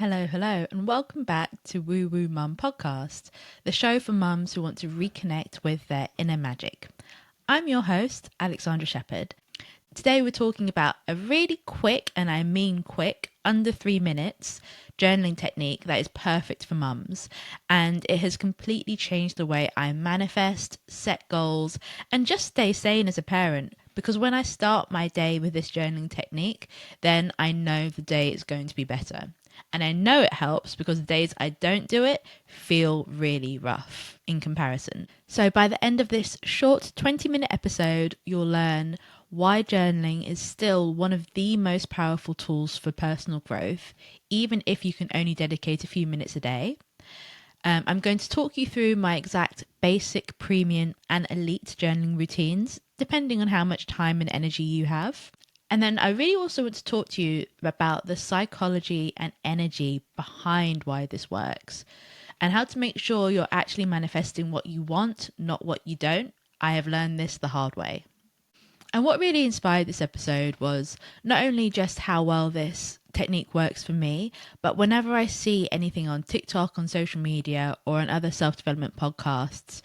Hello, and welcome back to Woo Woo Mum Podcast, the show for mums who want to reconnect with their inner magic. I'm your host, Alexandra Sheppard. Today we're talking about a really quick, and I mean quick, under 3 minutes, journaling technique that is perfect for mums. And it has completely changed the way I manifest, set goals, and just stay sane as a parent. Because when I start my day with this journaling technique, then I know the day is going to be better. And I know it helps because the days I don't do it feel really rough in comparison. So by the end of this short 20-minute episode, you'll learn why journaling is still one of the most powerful tools for personal growth, even if you can only dedicate a few minutes a day. I'm going to talk you through my exact basic, premium and elite journaling routines, depending on how much time and energy you have. And then I really also want to talk to you about the psychology and energy behind why this works and how to make sure you're actually manifesting what you want, not what you don't. I have learned this the hard way. And what really inspired this episode was not only just how well this technique works for me, but whenever I see anything on TikTok, on social media, or on other self-development podcasts,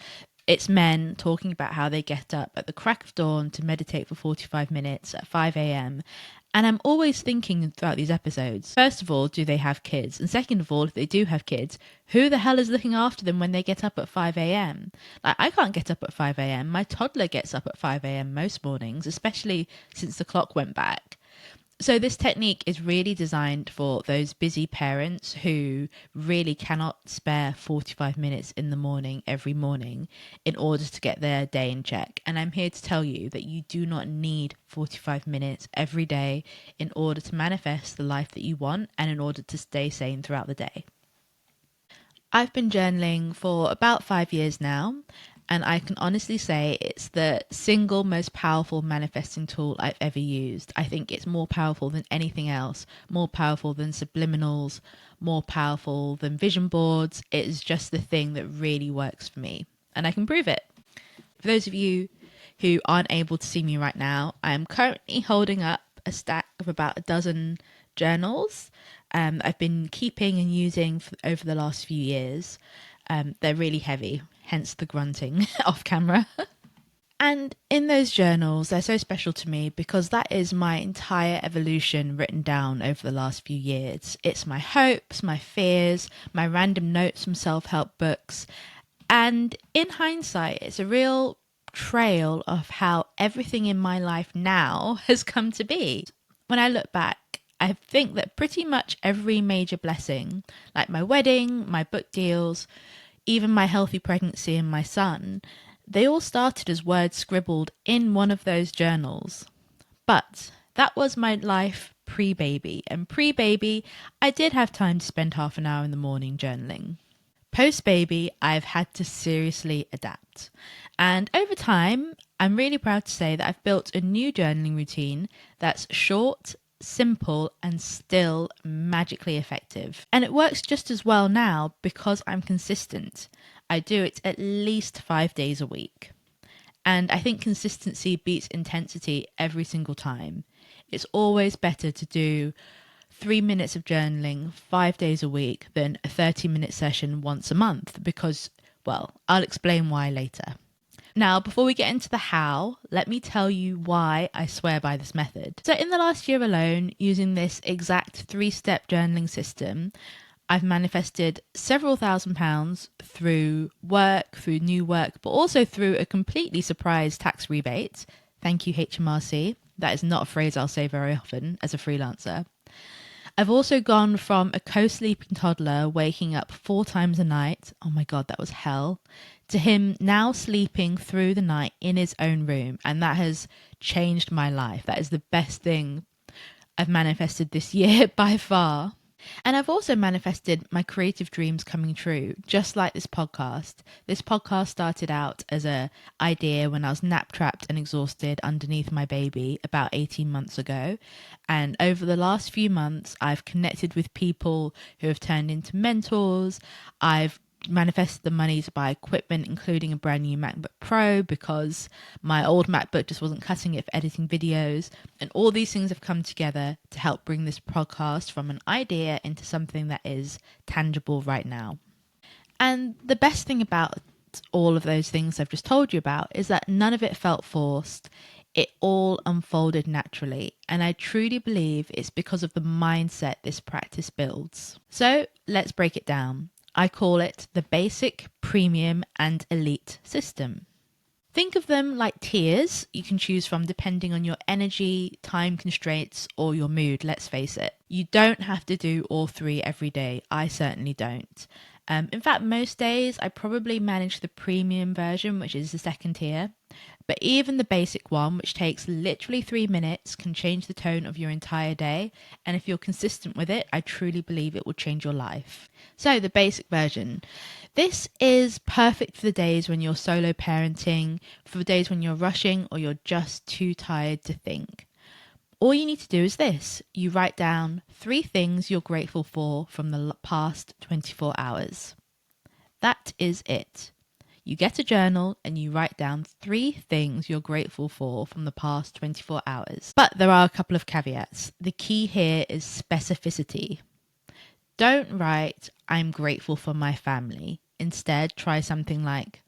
it's men talking about how they get up at the crack of dawn to meditate for 45 minutes at 5 a.m. And I'm always thinking throughout these episodes, first of all, do they have kids? And second of all, if they do have kids, who the hell is looking after them when they get up at 5 a.m? Like, I can't get up at 5 a.m. My toddler gets up at 5 a.m. most mornings, especially since the clock went back. So this technique is really designed for those busy parents who really cannot spare 45 minutes in the morning every morning in order to get their day in check. And I'm here to tell you that you do not need 45 minutes every day in order to manifest the life that you want and in order to stay sane throughout the day. I've been journaling for about 5 years now, and I can honestly say it's the single most powerful manifesting tool I've ever used. I think it's more powerful than anything else, more powerful than subliminals, more powerful than vision boards. It is just the thing that really works for me, and I can prove it. For those of you who aren't able to see me right now, I am currently holding up a stack of about a dozen journals I've been keeping and using over the last few years. They're really heavy, hence the grunting off camera. And in those journals, they're so special to me because that is my entire evolution written down over the last few years. It's my hopes, my fears, my random notes from self-help books. And in hindsight, it's a real trail of how everything in my life now has come to be. When I look back, I think that pretty much every major blessing, like my wedding, my book deals, even my healthy pregnancy and my son, they all started as words scribbled in one of those journals. But that was my life pre-baby, and pre-baby, I did have time to spend half an hour in the morning journaling. Post-baby, I've had to seriously adapt. And over time, I'm really proud to say that I've built a new journaling routine that's short, simple, and still magically effective. And it works just as well now because I'm consistent. I do it at least 5 days a week. And I think consistency beats intensity every single time. It's always better to do 3 minutes of journaling 5 days a week than a 30-minute session once a month because, well, I'll explain why later. Now, before we get into the how, let me tell you why I swear by this method. So in the last year alone, using this exact 3-step journaling system, I've manifested several £1,000s through work, through new work, but also through a completely surprise tax rebate. Thank you, HMRC. That is not a phrase I'll say very often as a freelancer. I've also gone from a co-sleeping toddler waking up 4 times a night, oh my God, that was hell, to him now sleeping through the night in his own room. And that has changed my life. That is the best thing I've manifested this year by far. And I've also manifested my creative dreams coming true, just like this podcast. This podcast started out as an idea when I was nap-trapped and exhausted underneath my baby about 18 months ago. And over the last few months, I've connected with people who have turned into mentors. I've manifested the money to buy equipment, including a brand new MacBook Pro, because my old MacBook just wasn't cutting it for editing videos. And all these things have come together to help bring this podcast from an idea into something that is tangible right now. And the best thing about all of those things I've just told you about is that none of it felt forced. It all unfolded naturally, and I truly believe it's because of the mindset this practice builds. So let's break it down. I call it the basic, premium, and elite system. Think of them like tiers you can choose from depending on your energy, time constraints, or your mood, let's face it. You don't have to do all three every day. I certainly don't. In fact, most days I probably manage the premium version, which is the second tier. But even the basic one, which takes literally 3 minutes, can change the tone of your entire day. And if you're consistent with it, I truly believe it will change your life. So the basic version. This is perfect for the days when you're solo parenting, for the days when you're rushing or you're just too tired to think. All you need to do is this. You write down 3 things you're grateful for from the past 24 hours. That is it. You get a journal and you write down 3 things you're grateful for from the past 24 hours. But there are a couple of caveats. The key here is specificity. Don't write, I'm grateful for my family. Instead, try something like,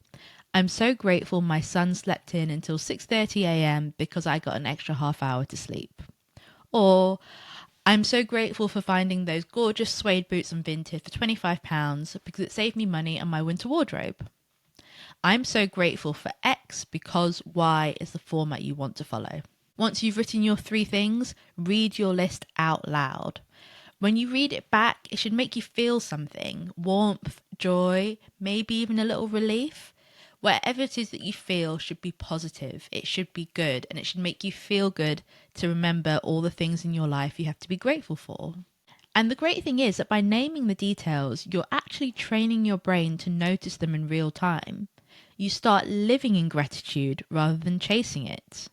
I'm so grateful my son slept in until 6:30 a.m. because I got an extra half hour to sleep. Or, I'm so grateful for finding those gorgeous suede boots on Vinted for £25 because it saved me money on my winter wardrobe. I'm so grateful for X because Y is the format you want to follow. Once you've written your 3 things, read your list out loud. When you read it back, it should make you feel something. Warmth, joy, maybe even a little relief. Whatever it is that you feel should be positive. It should be good, and it should make you feel good to remember all the things in your life you have to be grateful for. And the great thing is that by naming the details, you're actually training your brain to notice them in real time. You start living in gratitude rather than chasing it.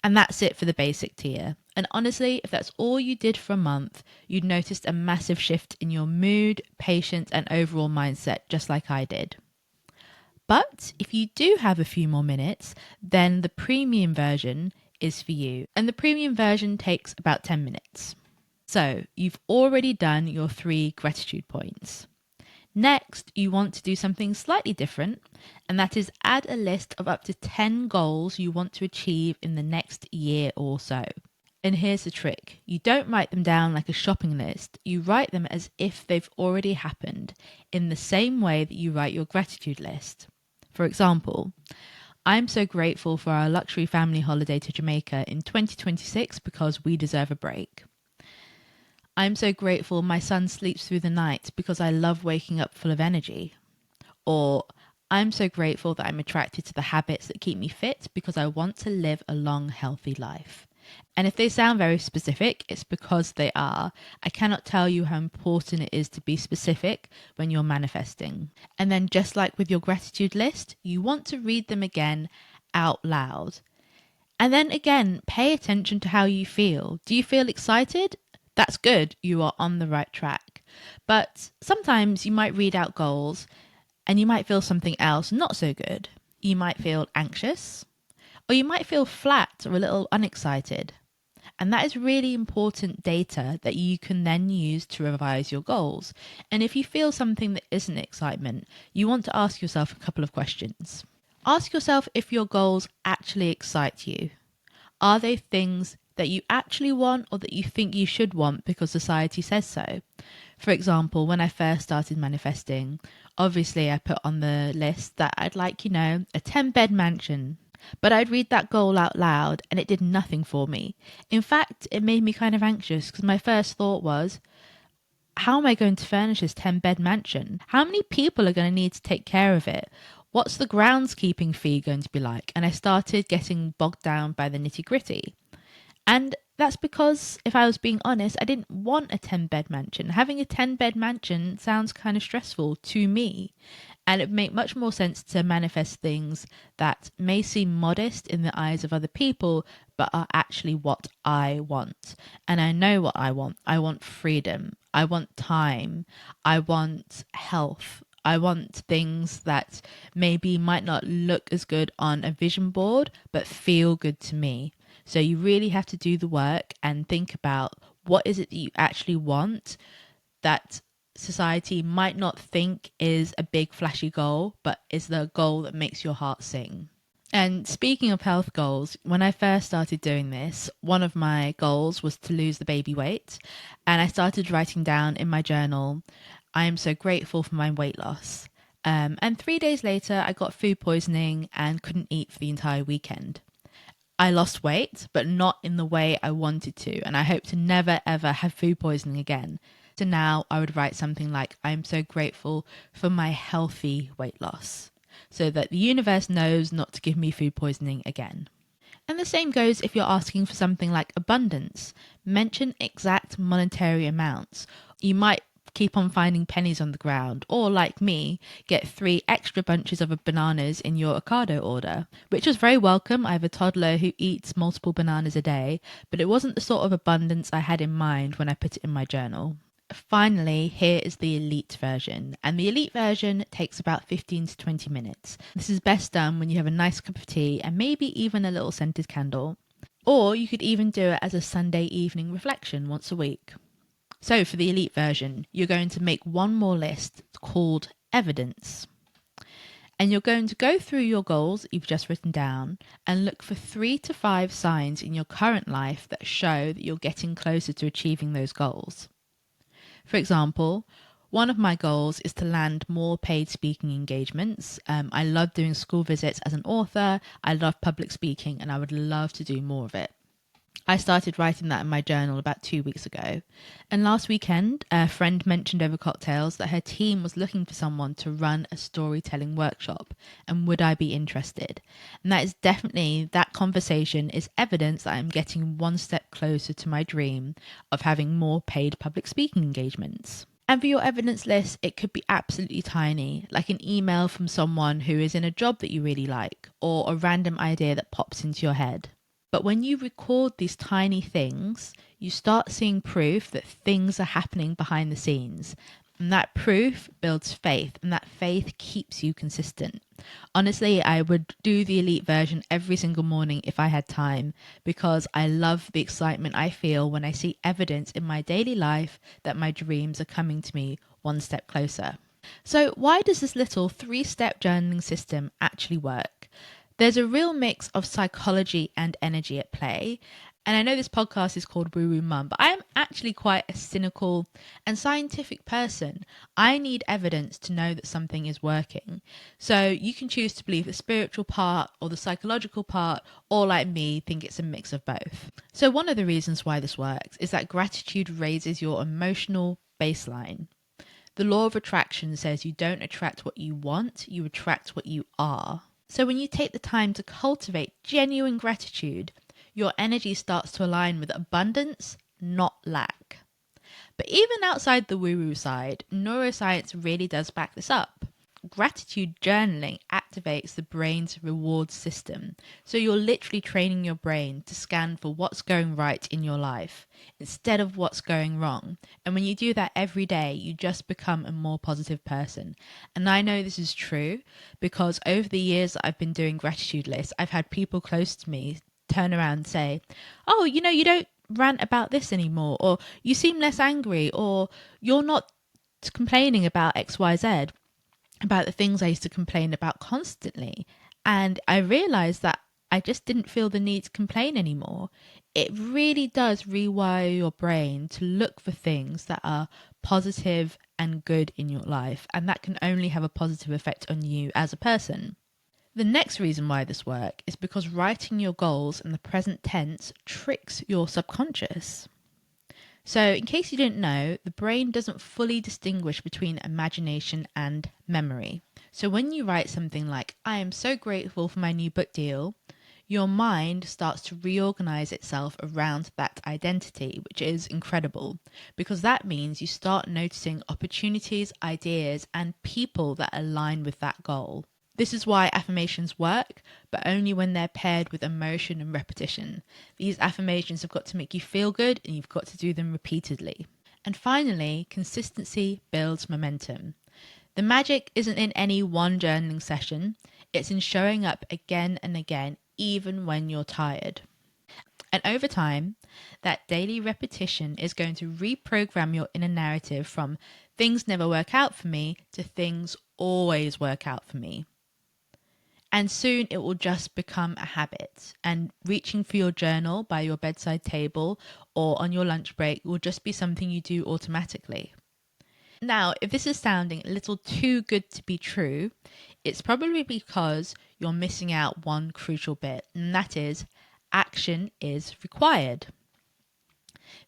And that's it for the basic tier. And honestly, if that's all you did for a month, you'd notice a massive shift in your mood, patience, and overall mindset, just like I did. But if you do have a few more minutes, then the premium version is for you. And the premium version takes about 10 minutes. So you've already done your 3 gratitude points. Next, you want to do something slightly different, and that is add a list of up to 10 goals you want to achieve in the next year or so. And here's the trick. You don't write them down like a shopping list. You write them as if they've already happened, in the same way that you write your gratitude list. For example, I'm so grateful for our luxury family holiday to Jamaica in 2026 because we deserve a break. I'm so grateful my son sleeps through the night because I love waking up full of energy. Or, I'm so grateful that I'm attracted to the habits that keep me fit because I want to live a long, healthy life. And if they sound very specific, it's because they are. I cannot tell you how important it is to be specific when you're manifesting. And then just like with your gratitude list, you want to read them again out loud. And then again, pay attention to how you feel. Do you feel excited? That's good. You are on the right track. But sometimes you might read out goals and you might feel something else not so good. You might feel anxious, or you might feel flat or a little unexcited. And that is really important data that you can then use to revise your goals. And if you feel something that isn't excitement, you want to ask yourself a couple of questions. Ask yourself if your goals actually excite you. Are they things that you actually want or that you think you should want because society says so? For example, when I first started manifesting, obviously I put on the list that I'd like, a 10-bed mansion. But I'd read that goal out loud and it did nothing for me. In fact, it made me kind of anxious because my first thought was, how am I going to furnish this 10-bed mansion? How many people are going to need to take care of it? What's the groundskeeping fee going to be like? And I started getting bogged down by the nitty-gritty. And that's because, if I was being honest, I didn't want a 10-bed mansion. Having a 10-bed mansion sounds kind of stressful to me. And it would make much more sense to manifest things that may seem modest in the eyes of other people, but are actually what I want. And I know what I want. I want freedom. I want time. I want health. I want things that maybe might not look as good on a vision board, but feel good to me. So you really have to do the work and think about what is it that you actually want that society might not think is a big flashy goal, but is the goal that makes your heart sing. And speaking of health goals, when I first started doing this, one of my goals was to lose the baby weight. And I started writing down in my journal, I am so grateful for my weight loss. And 3 days later, I got food poisoning and couldn't eat for the entire weekend. I lost weight, but not in the way I wanted to. And I hope to never, ever have food poisoning again. So now I would write something like, I'm so grateful for my healthy weight loss, so that the universe knows not to give me food poisoning again. And the same goes if you're asking for something like abundance. Mention exact monetary amounts. You might keep on finding pennies on the ground, or like me, get 3 extra bunches of bananas in your Ocado order, which was very welcome. I have a toddler who eats multiple bananas a day, but it wasn't the sort of abundance I had in mind when I put it in my journal. Finally, here is the elite version, and the elite version takes about 15 to 20 minutes. This is best done when you have a nice cup of tea and maybe even a little scented candle, or you could even do it as a Sunday evening reflection once a week. So for the elite version, you're going to make one more list called evidence, and you're going to go through your goals that you've just written down and look for 3 to 5 signs in your current life that show that you're getting closer to achieving those goals. For example, one of my goals is to land more paid speaking engagements. I love doing school visits as an author. I love public speaking and I would love to do more of it. I started writing that in my journal about 2 weeks ago. And last weekend, a friend mentioned over cocktails that her team was looking for someone to run a storytelling workshop. And would I be interested? And that conversation is evidence that I'm getting one step closer to my dream of having more paid public speaking engagements. And for your evidence list, it could be absolutely tiny, like an email from someone who is in a job that you really like, or a random idea that pops into your head. But when you record these tiny things, you start seeing proof that things are happening behind the scenes. And that proof builds faith, and that faith keeps you consistent. Honestly, I would do the elite version every single morning if I had time, because I love the excitement I feel when I see evidence in my daily life that my dreams are coming to me one step closer. So why does this little 3-step journaling system actually work? There's a real mix of psychology and energy at play. And I know this podcast is called Woo Woo Mum, but I am actually quite a cynical and scientific person. I need evidence to know that something is working. So you can choose to believe the spiritual part or the psychological part, or like me, think it's a mix of both. So one of the reasons why this works is that gratitude raises your emotional baseline. The law of attraction says you don't attract what you want, you attract what you are. So when you take the time to cultivate genuine gratitude, your energy starts to align with abundance, not lack. But even outside the woo-woo side, neuroscience really does back this up. Gratitude journaling activates the brain's reward system. So you're literally training your brain to scan for what's going right in your life instead of what's going wrong. And when you do that every day, you just become a more positive person. And I know this is true because over the years that I've been doing gratitude lists, I've had people close to me turn around and say, oh, you don't rant about this anymore, or you seem less angry, or you're not complaining about XYZ. About the things I used to complain about constantly. And I realized that I just didn't feel the need to complain anymore. It really does rewire your brain to look for things that are positive and good in your life. And that can only have a positive effect on you as a person. The next reason why this works is because writing your goals in the present tense tricks your subconscious. So in case you didn't know, the brain doesn't fully distinguish between imagination and memory. So when you write something like, I am so grateful for my new book deal, your mind starts to reorganize itself around that identity, which is incredible because that means you start noticing opportunities, ideas, and people that align with that goal. This is why affirmations work, but only when they're paired with emotion and repetition. These affirmations have got to make you feel good and you've got to do them repeatedly. And finally, consistency builds momentum. The magic isn't in any one journaling session, it's in showing up again and again, even when you're tired. And over time, that daily repetition is going to reprogram your inner narrative from things never work out for me to things always work out for me. And soon it will just become a habit, and reaching for your journal by your bedside table or on your lunch break will just be something you do automatically. Now, if this is sounding a little too good to be true, it's probably because you're missing out one crucial bit, and that is action is required.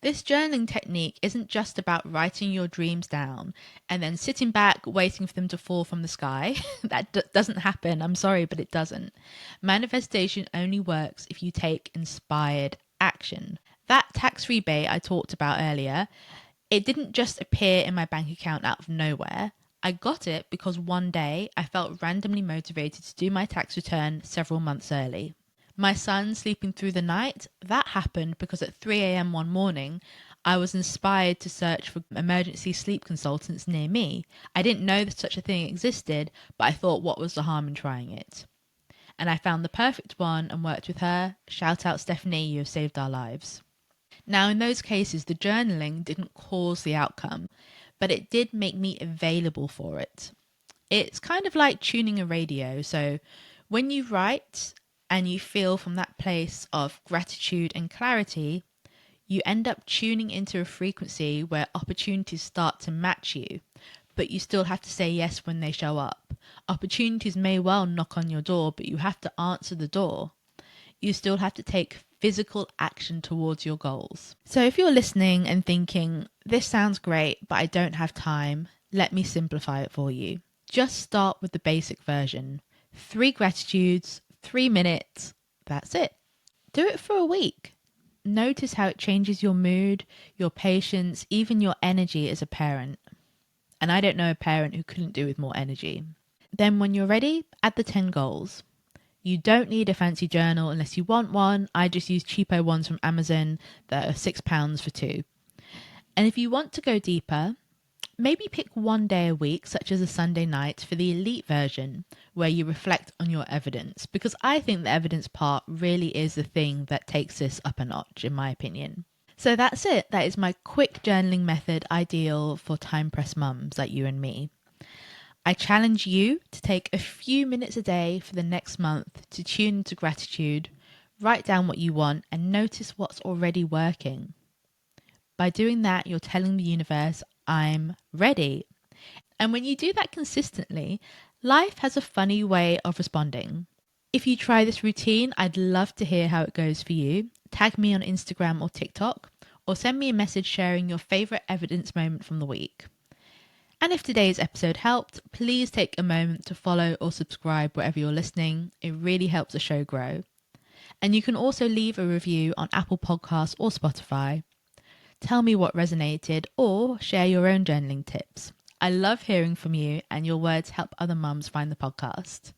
This journaling technique isn't just about writing your dreams down and then sitting back waiting for them to fall from the sky. That doesn't happen. I'm sorry, but it doesn't. Manifestation only works if you take inspired action. That tax rebate I talked about earlier, it didn't just appear in my bank account out of nowhere. I got it because one day I felt randomly motivated to do my tax return several months early. My son sleeping through the night, that happened because at 3 a.m. one morning, I was inspired to search for emergency sleep consultants near me. I didn't know that such a thing existed, but I thought, what was the harm in trying it? And I found the perfect one and worked with her. Shout out Stephanie, you have saved our lives. Now, in those cases, the journaling didn't cause the outcome, but it did make me available for it. It's kind of like tuning a radio. So when you write and you feel from that place of gratitude and clarity, you end up tuning into a frequency where opportunities start to match you, but you still have to say yes when they show up. Opportunities may well knock on your door, but you have to answer the door. You still have to take physical action towards your goals. So if you're listening and thinking, this sounds great, but I don't have time, let me simplify it for you. Just start with the basic version. 3 gratitudes, 3 minutes, that's it. Do it for a week. Notice how it changes your mood, your patience, even your energy as a parent. And I don't know a parent who couldn't do with more energy. Then when you're ready, add the 10 goals. You don't need a fancy journal unless you want one. I just use cheapo ones from Amazon that are £6 for 2. And if you want to go deeper, maybe pick one day a week, such as a Sunday night, for the elite version, where you reflect on your evidence. Because I think the evidence part really is the thing that takes this up a notch, in my opinion. So that's it. That is my quick journaling method, ideal for time-pressed mums like you and me. I challenge you to take a few minutes a day for the next month to tune into gratitude, write down what you want, and notice what's already working. By doing that, you're telling the universe, I'm ready. And when you do that consistently, life has a funny way of responding. If you try this routine, I'd love to hear how it goes for you. Tag me on Instagram or TikTok, or send me a message sharing your favourite evidence moment from the week. And if today's episode helped, please take a moment to follow or subscribe wherever you're listening. It really helps the show grow. And you can also leave a review on Apple Podcasts or Spotify. Tell me what resonated or share your own journaling tips. I love hearing from you, and your words help other mums find the podcast.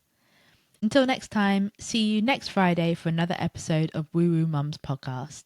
Until next time, see you next Friday for another episode of Woo Woo Mums Podcast.